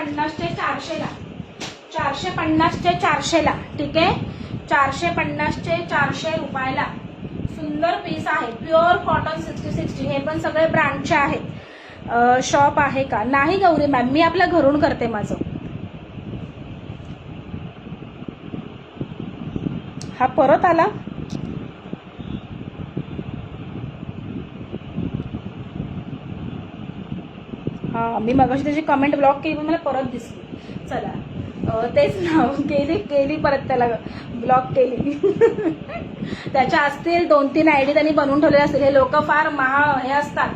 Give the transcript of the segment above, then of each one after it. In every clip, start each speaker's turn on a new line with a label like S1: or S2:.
S1: 450 चे 400 ला, 450 चे 400 ला, ठीक आहे. 450 चे 400 रुपयाला सुंदर पीस आहे. Pure cotton 60-60. हे पण सगळे ब्रँडचे आहेत. शॉप आहे का? नाही गौरी मॅम, मी आपल्या घरून करते माझं. हा परत आला. हा, मी मगाशी त्याची कमेंट ब्लॉक केली पण मला परत दिसली. चला, तेच नाव केली परत त्याला ब्लॉक केली. त्याच्या असतील 2-3 आयडी त्यांनी बनवून ठेवले असतील. हे लोक फार हे असतात,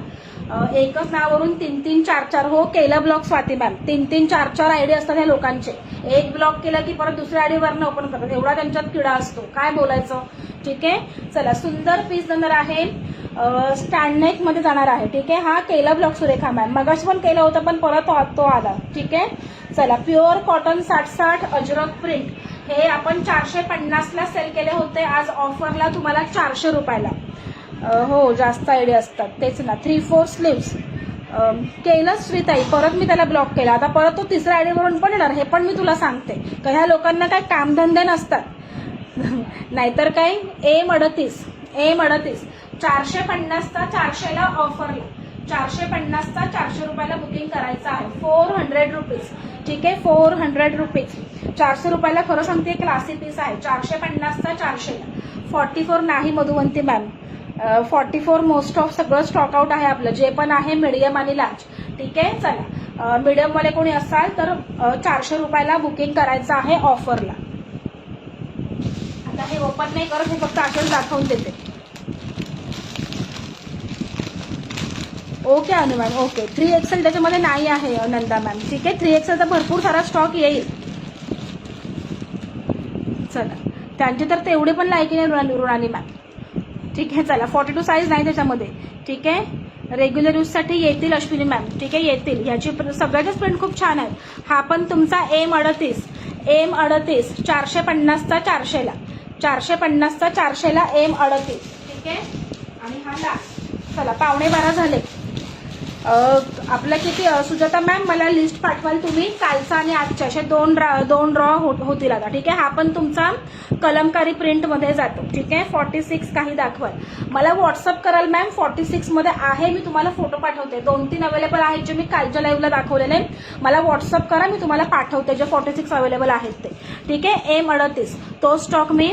S1: एकच नावावरून 3-3, 4-4. हो, केलं ब्लॉक स्वाती मॅम. 3-3, 4-4 आयडी असतात ह्या लोकांचे. एक ब्लॉक केलं की परत दुसऱ्या आयडीवरनं ओपन करतात. एवढा त्यांच्यात किडा असतो, काय बोलायचं. ठीक आहे, चला, सुंदर पीस जाणार आहे. स्टँडनेक मध्ये जाणार आहे. ठीक आहे, हा केला ब्लॉक सुरेखा मॅम. मगाशी पण केलं होतं पण परत तो आला. ठीक आहे, चला, प्युअर कॉटन 60-60 अजरक प्रिंट. हे आपण 450 ला सेल केले होते. आज ऑफरला तुम्हाला 400 रुपयाला. हो, जास्त आयडिया असतात, तेच ना. 3/4 स्लीव्स केलं श्रीताई. परत मी त्याला ब्लॉक केला. आता परत तो तिसऱ्या आयडीवरून पण येणार. हे पण मी तुला सांगते का ह्या लोकांना काय कामधंदे नसतात. नाहीतर काय. M38 450 चा 400 ला ऑफरला. 450 चा 400 रुपयाला बुकिंग करायचं आहे. 400 रुपीज. ठीक आहे, 400 रुपीज. 400 रुपयाला खरं सांगते क्लासी पीस आहे. 450 चा 400 ला. 44 नाही मधुवंती मॅम. 44 मोस्ट ऑफ सगळं स्टॉक आउट आहे आपलं. जे पण आहे मीडियम आणि लार्ज. ठीक आहे, चला, मीडियम मध्ये कोणी असाल तर 400 रुपयाला बुकिंग करायचं आहे ऑफरला. आता हे ओपन नाही करत, हे फक्त असेच दाखवून देते. ओके अनु मॅम, ओके. 3XL त्याच्यामध्ये नाही आहे नंदा मॅम. ठीक आहे, 3XLचा भरपूर सारा स्टॉक येईल. चला, त्यांची तर तेवढी पण लायकी नाही रुणाली मॅम. ठीक आहे, चला, 42 साईज नाही त्याच्यामध्ये. ठीक आहे, रेग्युलर यूजसाठी येतील अश्विनी मॅम. ठीक आहे, येतील. ह्याची सगळ्याच्याच प्रिंट खूप छान आहेत. हा पण तुमचा M38 450 चा 400 ला. 450 चा 400 ला M38. ठीक आहे, आणि हा लास्ट. चला, 11:15 झाले. आपलं किती सुजाता मॅम, मला लिस्ट पाठवाल तुम्ही कालचा आणि आजच्या. असे दोन ड्रॉ होतील आता. ठीक आहे, हा पण तुमचा कलमकारी प्रिंट मध्ये जातो. ठीक आहे, 46 काही दाखवाल. मला व्हॉट्सअप कराल मॅम. 46 मध्ये आहे, मी तुम्हाला फोटो पाठवते. 2-3 अवेलेबल आहेत जे मी कालच्या लाईव्हला दाखवलेले. मला व्हॉट्सअप करा, मी तुम्हाला पाठवते जे 46 अवेलेबल आहेत ते. ठीक आहे, M38 तो स्टॉक मी.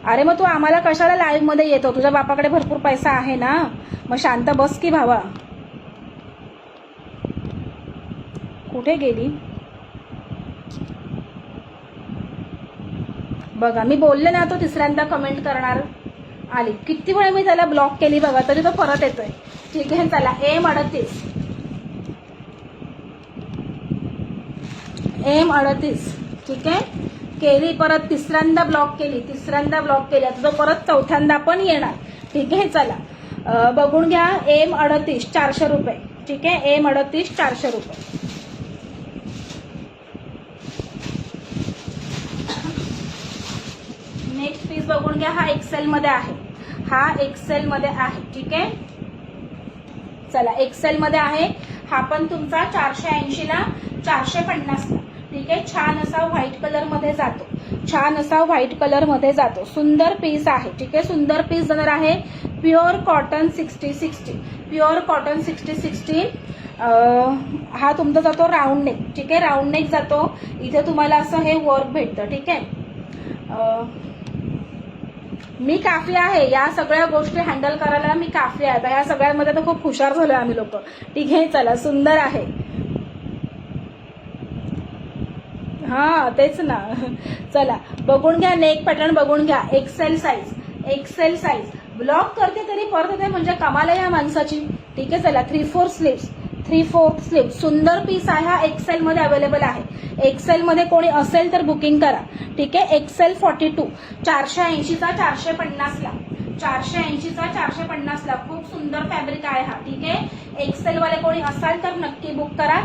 S1: अरे मग तू आम्हाला कशाला लाईव्ह मध्ये येतो? तुझ्या बापाकडे भरपूर पैसा आहे ना, मग शांत बस की भावा. कुठे गेली बघा. मी बोलले ना, तो तिसऱ्यांदा कमेंट करणार. आली. किती वेळ मी त्याला ब्लॉक केली बघा, तरी तो परत येतोय. ठीक आहे, चला, M38. ठीक आहे, केली. परत तिसऱ्यांदा ब्लॉक केली. आता तो परत चौथ्यांदा पण येणार. ठीक आहे, चला, बघून घ्या. M38 400 रुपये. ठीक आहे, M38 400 रुपये. नेक्स्ट पीस बघून घ्या. हा एक्सेल मध्ये आहे. ठीक आहे, चला, एक्सेल मध्ये आहे. हा पण तुमचा 480 ला 450 ला. ठीक आहे, छान असा व्हाईट कलर मध्ये जातो. सुंदर पीस आहे. ठीक आहे, सुंदर पीस जाणार आहे. Pure cotton 60-60. हा तुमचा जातो राऊंड नेक. ठीक आहे, राऊंड नेक जातो. इथे तुम्हाला असं हे वर्क भेटतं. ठीक आहे, मी काफी आहे या सगळ्या गोष्टी हँडल करायला. मी काफी आहे. या सगळ्यांमध्ये तर खूप हुशार झालोय आम्ही लोक. ठीक आहे, चला, सुंदर आहे. हा, तेच ना. चला, बघून घ्या. नेक पॅटर्न बघून घ्या. एक्सेल साईज ब्लॉक करते तरी परत येते, म्हणजे कमाल आहे या माणसाची. ठीक आहे, चला, 3/4 स्लीव्स. सुंदर पीस आहे. हा एक्सेल मध्ये अवेलेबल आहे. एक्सेल मध्ये कोणी असेल तर बुकिंग करा. ठीक आहे, XL 42 480 चा 450 ला. 480 चा 450 ला. खूप सुंदर फॅब्रिक आहे हा. ठीक आहे, एक्सेल वाले कोणी असाल तर नक्की बुक करा.